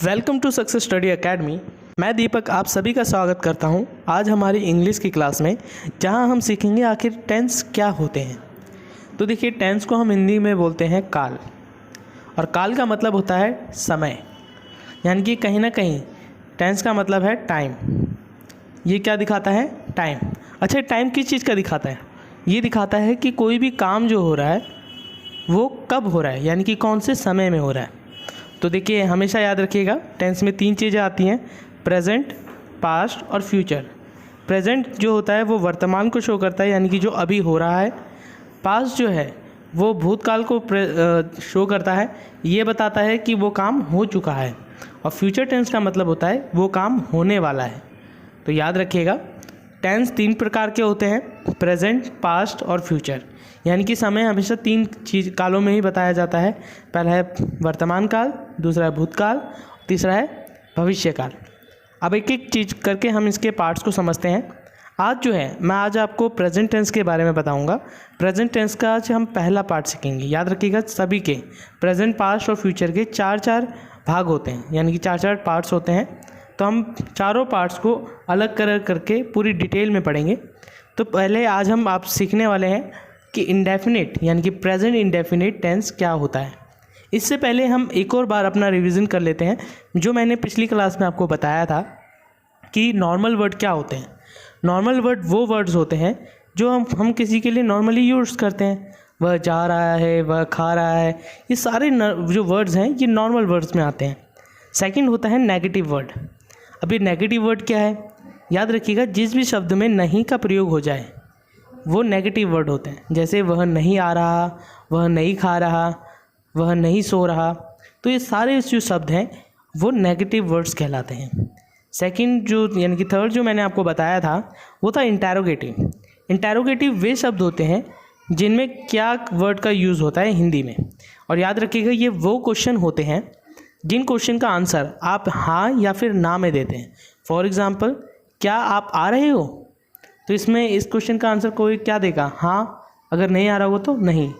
Welcome to success study academy. मैं दीपक आप सभी का स्वागत करता हूं आज हमारी इंग्लिश की क्लास में, जहां हम सीखेंगे आखिर टेंस क्या होते हैं। तो देखिए, टेंस को हम हिंदी में बोलते हैं काल, और काल का मतलब होता है समय, यानी कि कहीं ना कहीं टेंस का मतलब है टाइम। ये क्या दिखाता है? टाइम। अच्छा, टाइम किस चीज़ का दिखाता है? ये दिखाता है कि कोई भी काम जो हो रहा है वो कब हो रहा है, यानी कि कौन से समय में हो रहा है। तो देखिए, हमेशा याद रखिएगा, टेंस में 3 चीज़ें आती हैं: प्रेजेंट, पास्ट और फ्यूचर। प्रेजेंट जो होता है वो वर्तमान को शो करता है, यानी कि जो अभी हो रहा है। पास्ट जो है वो भूतकाल को शो करता है, ये बताता है कि वो काम हो चुका है। और फ्यूचर टेंस का मतलब होता है वो काम होने वाला है। तो याद रखिएगा, टेंस 3 प्रकार के होते हैं: प्रेजेंट, पास्ट और फ्यूचर। यानी कि समय हमेशा 3 कालों में ही बताया जाता है। पहला है वर्तमान काल, दूसरा है भूतकाल, तीसरा है भविष्य काल। अब एक एक चीज़ करके हम इसके पार्ट्स को समझते हैं। मैं आज आपको प्रेजेंट टेंस के बारे में बताऊंगा। प्रेजेंट टेंस का आज हम पहला पार्ट सीखेंगे। याद रखिएगा, सभी के प्रेजेंट, पास्ट और फ्यूचर के 4-4 भाग होते हैं, यानी कि 4-4 पार्ट्स होते हैं। तो हम चारों पार्ट्स को अलग करके पूरी डिटेल में पढ़ेंगे। तो पहले आज हम आप सीखने वाले हैं कि इंडेफिनिट, यानी कि प्रेजेंट इंडेफिनिट टेंस क्या होता है। इससे पहले हम एक और बार अपना रिवीजन कर लेते हैं, जो मैंने पिछली क्लास में आपको बताया था कि नॉर्मल वर्ड क्या होते हैं। नॉर्मल वर्ड वो वर्ड्स होते हैं जो हम किसी के लिए नॉर्मली यूज़ करते हैं। वह जा रहा है, वह खा रहा है, ये सारे जो वर्ड्स हैं ये नॉर्मल वर्ड्स में आते हैं। सेकंड होता है नेगेटिव वर्ड। अभी नेगेटिव वर्ड क्या है? याद रखिएगा, जिस भी शब्द में नहीं का प्रयोग हो जाए वो नेगेटिव वर्ड होते हैं। जैसे वह नहीं आ रहा, वह नहीं खा रहा, वह नहीं सो रहा। तो ये सारे जो शब्द हैं वो नेगेटिव वर्ड्स कहलाते हैं। सेकंड जो, यानी कि थर्ड जो मैंने आपको बताया था वो था इंटेरोगेटिव। इंटेरोगेटिव वे शब्द होते हैं जिनमें क्या वर्ड का यूज़ होता है हिंदी में। और याद रखिएगा, ये वो क्वेश्चन होते हैं जिन क्वेश्चन का आंसर आप हाँ या फिर ना में देते हैं। फॉर एग्ज़ाम्पल, क्या आप आ रहे हो? तो इसमें इस क्वेश्चन का आंसर कोई क्या देगा? हाँ। अगर नहीं आ रहा होगा तो नहीं।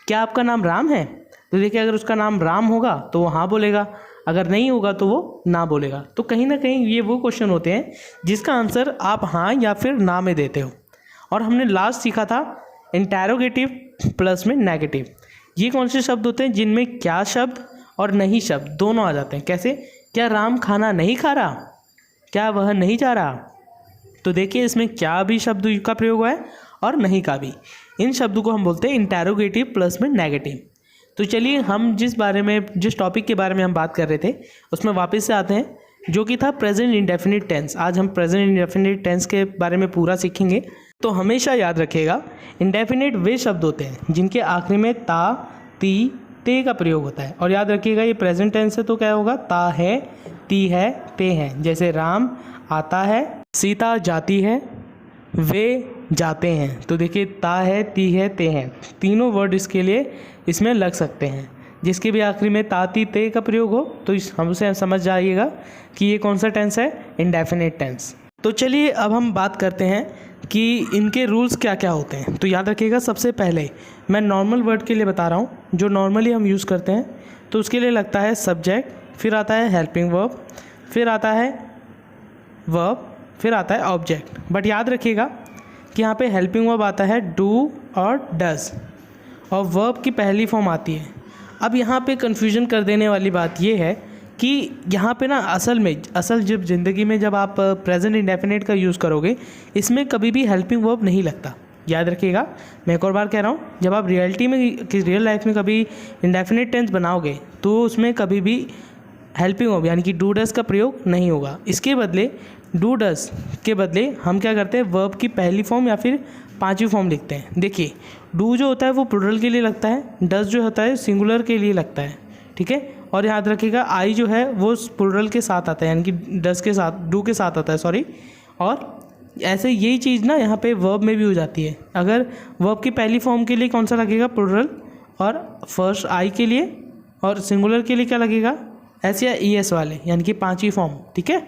क्या आपका नाम राम है? तो देखिए, अगर उसका नाम राम होगा तो वो हाँ बोलेगा, अगर नहीं होगा तो वो ना बोलेगा। तो कहीं ना कहीं ये वो क्वेश्चन होते हैं जिसका आंसर आप हाँ या फिर ना में देते हो। और हमने लास्ट सीखा था इंटेरोगेटिव प्लस में नेगेटिव। ये कौन से शब्द होते हैं जिनमें क्या शब्द और नहीं शब्द दोनों आ जाते हैं। कैसे? क्या राम खाना नहीं खा रहा? क्या वह नहीं जा रहा? तो देखिए, इसमें क्या भी शब्द का प्रयोग हुआ है और नहीं का भी। इन शब्दों को हम बोलते हैं इंटेरोगेटिव प्लस में नेगेटिव। तो चलिए, हम जिस टॉपिक के बारे में हम बात कर रहे थे उसमें वापस से आते हैं, जो कि था प्रेजेंट इंडेफिनिट टेंस। आज हम प्रेजेंट इंडेफिनिट टेंस के बारे में पूरा सीखेंगे। तो हमेशा याद रखिएगा, इंडेफिनिट वे शब्द होते हैं जिनके आखिरी में ता, ती, ते का प्रयोग होता है। और याद रखिएगा, ये प्रेजेंट टेंस है तो क्या होगा? ता है, ती है, ते है। जैसे राम आता है, सीता जाती है, वे जाते हैं। तो देखिए, ता है, ती है, ते हैं, तीनों वर्ड इसके लिए इसमें लग सकते हैं। जिसके भी आखिरी में ता, ती, ते का प्रयोग हो तो हमसे समझ जाइएगा कि ये कौन सा टेंस है? Indefinite tense. तो चलिए, अब हम बात करते हैं कि इनके रूल्स क्या क्या होते हैं। तो याद रखिएगा, सबसे पहले मैं नॉर्मल वर्ड के लिए बता रहा हूँ जो नॉर्मली हम यूज़ करते हैं। तो उसके लिए लगता है सब्जेक्ट, फिर आता है हेल्पिंग वर्ब, फिर आता है वर्ब, फिर आता है ऑब्जेक्ट। बट याद रखिएगा कि यहाँ पे हेल्पिंग वर्ब आता है डू और डज, और वर्ब की पहली फॉर्म आती है। अब यहाँ पे कन्फ्यूजन कर देने वाली बात ये है कि यहाँ पे ना असल जब ज़िंदगी में जब आप प्रेजेंट इंडेफिनिट का यूज़ करोगे, इसमें कभी भी हेल्पिंग वर्ब नहीं लगता। याद रखिएगा, मैं एक और बार कह रहा हूँ, जब आप रियल लाइफ में कभी इंडेफिनिट टेंस बनाओगे तो उसमें कभी भी हेल्पिंग वर्ब यानी कि डू डज का प्रयोग नहीं होगा। इसके बदले डू डज के बदले हम क्या करते हैं? वर्ब की पहली फॉर्म या फिर 5वीं फॉर्म लिखते हैं। देखिए, डू जो होता है वो प्लूरल के लिए लगता है, डज जो होता है सिंगुलर के लिए लगता है। ठीक है? और याद रखिएगा, आई जो है वो प्लूरल के साथ आता है, यानी कि डज के साथ, डू के साथ आता है, सॉरी। और ऐसे यही चीज़ ना यहाँ पे वर्ब में भी हो जाती है। अगर वर्ब की पहली फॉर्म के लिए कौन सा लगेगा? प्लूरल। और फर्स्ट आई के लिए, और सिंगुलर के लिए क्या लगेगा? एस या ई एस वाले, यानी कि 5वीं फॉर्म। ठीक है?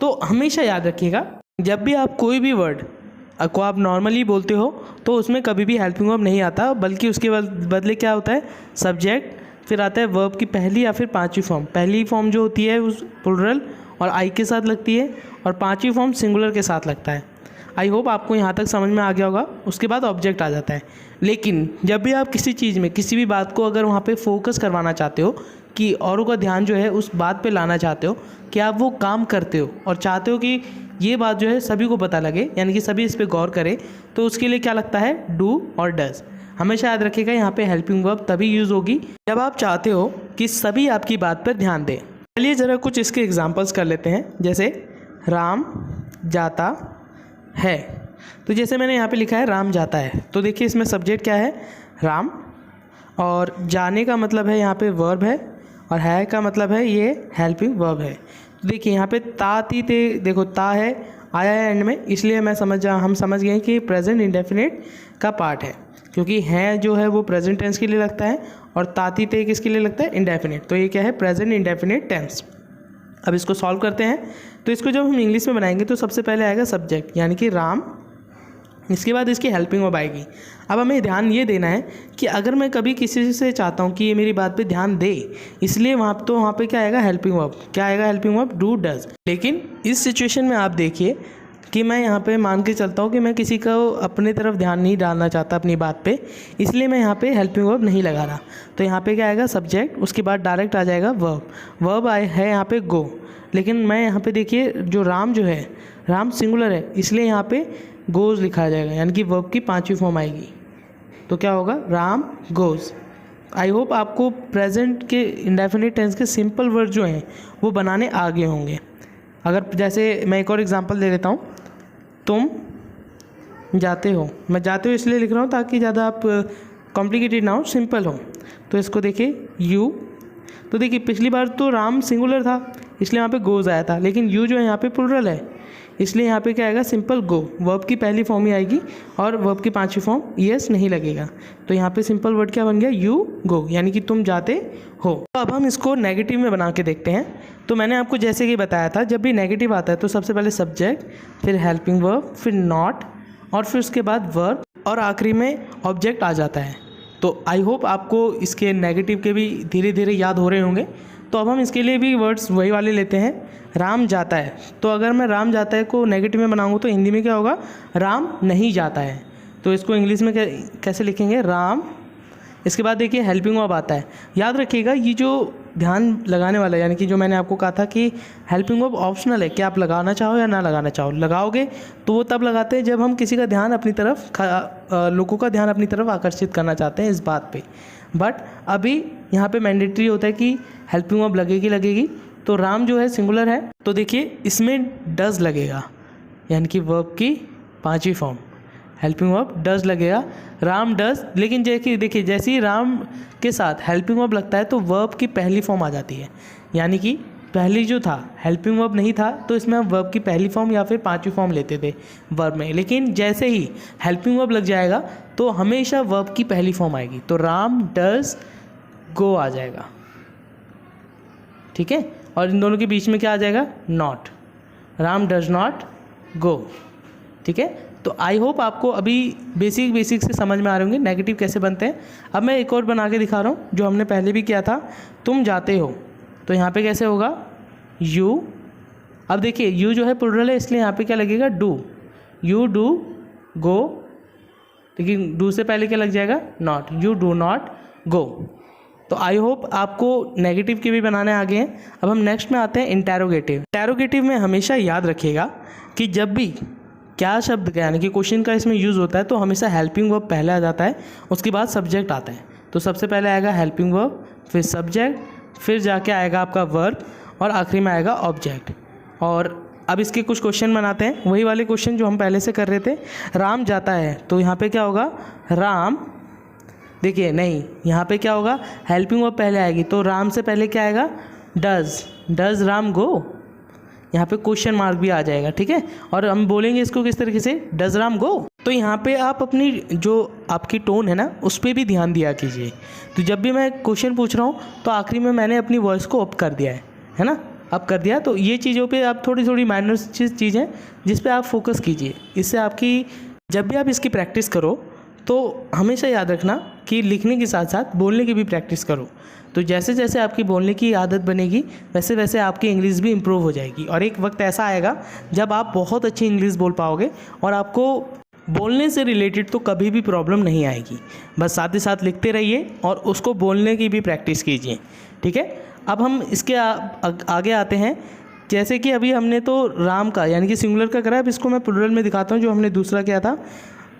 तो हमेशा याद रखिएगा, जब भी आप कोई भी वर्ड को आप नॉर्मली बोलते हो तो उसमें कभी भी हेल्पिंग वर्ब नहीं आता, बल्कि उसके बदले क्या होता है? सब्जेक्ट, फिर आता है वर्ब की पहली या फिर पांचवी फॉर्म। पहली फॉर्म जो होती है उस प्लुरल और आई के साथ लगती है, और पांचवी फॉर्म सिंगुलर के साथ लगता है। आई होप आपको यहाँ तक समझ में आ गया होगा। उसके बाद ऑब्जेक्ट आ जाता है। लेकिन जब भी आप किसी चीज़ में किसी भी बात को अगर वहाँ पे फोकस करवाना चाहते हो कि औरों का ध्यान जो है उस बात पे लाना चाहते हो कि आप वो काम करते हो और चाहते हो कि ये बात जो है सभी को पता लगे, यानी कि सभी इस पर गौर करें, तो उसके लिए क्या लगता है? डू और डज। हमेशा याद रखिएगा यहाँ पे हेल्पिंग वर्ब तभी यूज़ होगी जब आप चाहते हो कि सभी आपकी बात पर ध्यान दें। चलिए ज़रा कुछ इसके एग्जांपल्स कर लेते हैं। जैसे राम जाता है, तो जैसे मैंने यहाँ पे लिखा है राम जाता है, तो देखिए इसमें सब्जेक्ट क्या है? राम, और जाने का मतलब है यहाँ पे वर्ब है, और है का मतलब है ये हेल्पिंग वर्ब है। तो देखिए यहाँ पे ता ती ते, देखो ता है आया है एंड में, इसलिए हम समझ गए कि प्रेजेंट इंडेफिनिट का पार्ट है, क्योंकि है जो है वो प्रेजेंट टेंस के लिए लगता है और ताती ते किसके लिए लगता है? इंडेफिनिट। तो ये क्या है? Present indefinite tense. अब इसको सॉल्व करते हैं। तो इसको जब हम इंग्लिश में बनाएंगे तो सबसे पहले आएगा सब्जेक्ट यानी कि राम, इसके बाद इसकी हेल्पिंग वर्ब आएगी। अब हमें ध्यान ये देना है कि अगर मैं कभी किसी से चाहता हूँ कि ये मेरी बात पे ध्यान दे, इसलिए वहाँ पे क्या आएगा? Helping verb. क्या आएगा? Helping verb do does. लेकिन इस सिचुएशन में आप देखिए कि मैं यहाँ पे मान के चलता हूँ कि मैं किसी को अपने तरफ ध्यान नहीं डालना चाहता अपनी बात पे, इसलिए मैं यहाँ पे हेल्पिंग वर्ब नहीं लगा रहा। तो यहाँ पे क्या आएगा? सब्जेक्ट, उसके बाद डायरेक्ट आ जाएगा वर्ब। वर्ब है यहाँ पे गो, लेकिन मैं यहाँ पे देखिए जो राम जो है, राम सिंगुलर है, इसलिए यहाँ पे गोज़ लिखा जाएगा, यानी कि वर्ब की पांचवी फॉर्म आएगी। तो क्या होगा? राम गोज़। आई होप आपको प्रेजेंट के इंडेफिनिट टेंस के सिंपल वर्ड जो हैं वो बनाने आ गए होंगे। अगर जैसे मैं एक और एग्जांपल दे देता हूँ, तुम जाते हो, मैं जाते हो इसलिए लिख रहा हूँ ताकि ज़्यादा आप कॉम्प्लिकेटेड ना हो, सिंपल हो। तो इसको देखिए यू, तो देखिए पिछली बार तो राम सिंगुलर था इसलिए यहाँ पे गोज़ आया था, लेकिन यू जो है यहाँ पे प्लुरल है, इसलिए यहाँ पे क्या आएगा? सिंपल गो। वर्ब की पहली फॉर्म ही आएगी और वर्ब की पांचवी फॉर्म ईएस नहीं लगेगा। तो यहाँ पे सिंपल वर्ड क्या बन गया? यू गो, यानी कि तुम जाते हो। तो अब हम इसको नेगेटिव में बना के देखते हैं। तो मैंने आपको जैसे कि बताया था, जब भी नेगेटिव आता है तो सबसे पहले सब्जेक्ट, फिर हेल्पिंग वर्ब, फिर नॉट, और फिर उसके बाद वर्ब, और आखिरी में ऑब्जेक्ट आ जाता है। तो आई होप आपको इसके नेगेटिव के भी धीरे धीरे याद हो रहे होंगे। तो अब हम इसके लिए भी वर्ड्स वही वाले लेते हैं। राम जाता है, तो अगर मैं राम जाता है को नेगेटिव में बनाऊंगा तो हिंदी में क्या होगा? राम नहीं जाता है। तो इसको इंग्लिश में कैसे लिखेंगे? राम। इसके बाद देखिए हेल्पिंग वर्ब आता है। याद रखिएगा ये जो ध्यान लगाने वाला है, यानी कि जो मैंने आपको कहा था कि हेल्पिंग वर्ब ऑप्शनल है कि आप लगाना चाहो या ना लगाना चाहो। लगाओगे तो वो तब लगाते हैं जब हम किसी का ध्यान अपनी तरफ लोगों का ध्यान अपनी तरफ आकर्षित करना चाहते हैं इस बात पे। बट अभी यहाँ पे मैंडेटरी होता है कि हेल्पिंग वर्ब लगेगी। तो राम जो है सिंगुलर है, तो देखिए इसमें डज लगेगा, यानी कि वर्ब की पांचवी फॉर्म हेल्पिंग वर्ब डज लगेगा, राम डज। लेकिन देखिए जैसे ही राम के साथ हेल्पिंग वर्ब लगता है तो वर्ब की पहली फॉर्म आ जाती है, यानी कि पहली जो था हेल्पिंग वर्ब नहीं था तो इसमें हम वर्ब की पहली फॉर्म या फिर पांचवी फॉर्म लेते थे वर्ब में। लेकिन जैसे ही हेल्पिंग वर्ब लग जाएगा तो हमेशा वर्ब की पहली फॉर्म आएगी, तो राम डज गो आ जाएगा। ठीक है, और इन दोनों के बीच में क्या आ जाएगा? Not. Ram does not go. ठीक है, तो आई होप आपको अभी बेसिक से समझ में आ रहे होंगे नेगेटिव कैसे बनते हैं। अब मैं एक और बना के दिखा रहा हूँ जो हमने पहले भी किया था। तुम जाते हो, तो यहाँ पे कैसे होगा? यू। अब देखिए यू जो है प्लुरल है इसलिए यहाँ पे क्या लगेगा? डू। यू डू गो, लेकिन डू से पहले क्या लग जाएगा? Not. You do not go. तो आई होप आपको नेगेटिव के भी बनाने आ गए हैं। अब हम नेक्स्ट में आते हैं इंटेरोगेटिव। इंटेरोगेटिव में हमेशा याद रखिएगा कि जब भी क्या शब्द का यानी कि क्वेश्चन का इसमें यूज़ होता है तो हमेशा हेल्पिंग वर्ब पहले आ जाता है, उसके बाद सब्जेक्ट आता है। तो सबसे पहले आएगा हेल्पिंग वर्ब, फिर सब्जेक्ट, फिर जाके आएगा आपका वर्ब, और आखिरी में आएगा ऑब्जेक्ट। और अब इसके कुछ क्वेश्चन बनाते हैं, वही वाले क्वेश्चन जो हम पहले से कर रहे थे। राम जाता है, तो यहाँ पे क्या होगा? राम। देखिए नहीं, यहाँ पे क्या होगा? हेल्पिंग वर्ब पहले आएगी, तो राम से पहले क्या आएगा? डज। डज राम गो। यहाँ पे क्वेश्चन मार्क भी आ जाएगा। ठीक है, और हम बोलेंगे इसको किस तरीके से? डज राम गो। तो यहाँ पे आप अपनी जो आपकी टोन है ना उस पर भी ध्यान दिया कीजिए। तो जब भी मैं क्वेश्चन पूछ रहा हूँ तो आखिरी में मैंने अपनी वॉइस को अप कर दिया है ना, अप कर दिया। तो ये चीज़ों पे आप थोड़ी माइनर चीज़ें जिस पे आप फोकस कीजिए, इससे आपकी जब भी आप इसकी प्रैक्टिस करो तो हमेशा याद रखना कि लिखने के साथ साथ बोलने की भी प्रैक्टिस करो, तो जैसे जैसे आपकी बोलने की आदत बनेगी वैसे वैसे आपकी इंग्लिश भी इम्प्रूव हो जाएगी और एक वक्त ऐसा आएगा जब आप बहुत अच्छी इंग्लिश बोल पाओगे और आपको बोलने से रिलेटेड तो कभी भी प्रॉब्लम नहीं आएगी। बस साथ ही साथ लिखते रहिए और उसको बोलने की भी प्रैक्टिस कीजिए, ठीक है। अब हम इसके आगे आते हैं। जैसे कि अभी हमने तो राम का यानी कि सिंगुलर का करा है, अब इसको मैं प्लूरल में दिखाता हूँ जो हमने दूसरा किया था।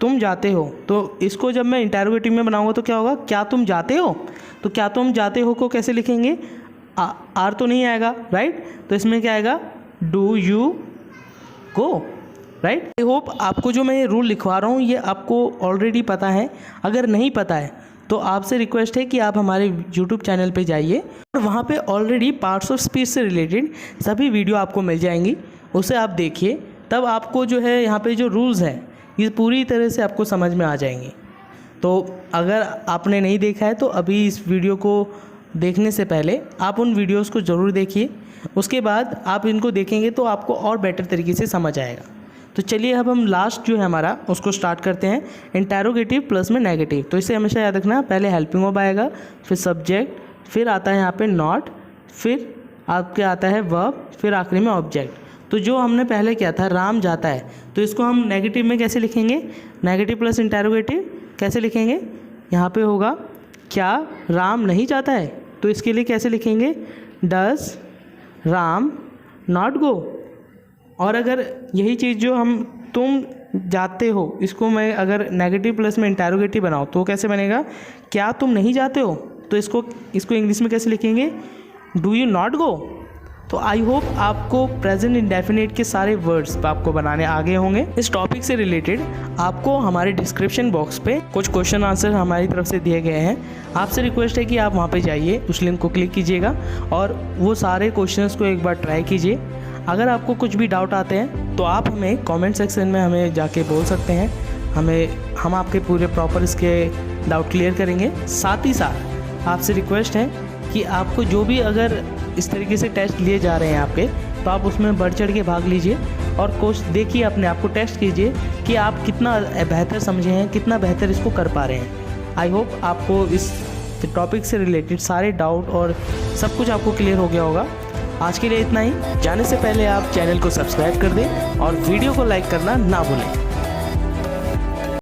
तुम जाते हो, तो इसको जब मैं इंटरोगेटिव में बनाऊंगा तो क्या होगा, क्या तुम जाते हो। तो क्या तुम जाते हो को कैसे लिखेंगे, आर तो नहीं आएगा, राइट। तो इसमें क्या आएगा, do you go, right. I hope आपको जो मैं ये रूल लिखवा रहा हूँ ये आपको ऑलरेडी पता है। अगर नहीं पता है तो आपसे रिक्वेस्ट है कि आप हमारे यूट्यूब चैनल पे जाइए और वहाँ पे ऑलरेडी पार्ट्स ऑफ स्पीच से रिलेटेड सभी वीडियो आपको मिल जाएंगी, उसे आप देखिए। तब आपको जो है यहाँ पे जो रूल्स हैं ये पूरी तरह से आपको समझ में आ जाएंगे। तो अगर आपने नहीं देखा है तो अभी इस वीडियो को देखने से पहले आप उन वीडियोस को ज़रूर देखिए, उसके बाद आप इनको देखेंगे तो आपको और बेटर तरीके से समझ आएगा। तो चलिए अब हम लास्ट जो है हमारा उसको स्टार्ट करते हैं, इंटरोगेटिव प्लस में नेगेटिव। तो इसे हमेशा याद रखना, पहले हेल्पिंग वर्ब आएगा, फिर सब्जेक्ट, फिर आता है यहाँ पे नॉट, फिर आपके आता है वर्ब, फिर आखिरी में ऑब्जेक्ट। तो जो हमने पहले किया था राम जाता है, तो इसको हम नेगेटिव में कैसे लिखेंगे, नेगेटिव प्लस इंटरोगेटिव कैसे लिखेंगे, यहाँ पे होगा क्या राम नहीं जाता है, तो इसके लिए कैसे लिखेंगे, डज राम नॉट गो। और अगर यही चीज़ जो हम तुम जाते हो, इसको मैं अगर नेगेटिव प्लस में इंटरोगेटिव बनाऊँ तो कैसे बनेगा, क्या तुम नहीं जाते हो। तो इसको इंग्लिश में कैसे लिखेंगे, डू यू नॉट गो। तो आई होप आपको प्रेजेंट इंडेफिनिट के सारे वर्ड्स आपको बनाने आगे होंगे। इस टॉपिक से रिलेटेड आपको हमारे डिस्क्रिप्शन बॉक्स पे कुछ क्वेश्चन आंसर हमारी तरफ से दिए गए हैं। आपसे रिक्वेस्ट है कि आप वहाँ पे जाइए, उस लिंक को क्लिक कीजिएगा और वो सारे क्वेश्चंस को एक बार ट्राई कीजिए। अगर आपको कुछ भी डाउट आते हैं तो आप हमें कमेंट सेक्शन में हमें जाके बोल सकते हैं, हम आपके पूरे प्रॉपर इसके डाउट क्लियर करेंगे। साथ ही साथ आपसे रिक्वेस्ट है कि आपको जो भी अगर इस तरीके से टेस्ट लिए जा रहे हैं आपके, तो आप उसमें बढ़ चढ़ के भाग लीजिए और कोच देखिए, अपने आप को टेस्ट कीजिए कि आप कितना बेहतर समझे हैं, कितना बेहतर इसको कर पा रहे हैं। आई होप आपको इस टॉपिक से रिलेटेड सारे डाउट और सब कुछ आपको क्लियर हो गया होगा। आज के लिए इतना ही। जाने से पहले आप चैनल को सब्सक्राइब कर दें और वीडियो को लाइक करना ना भूलें।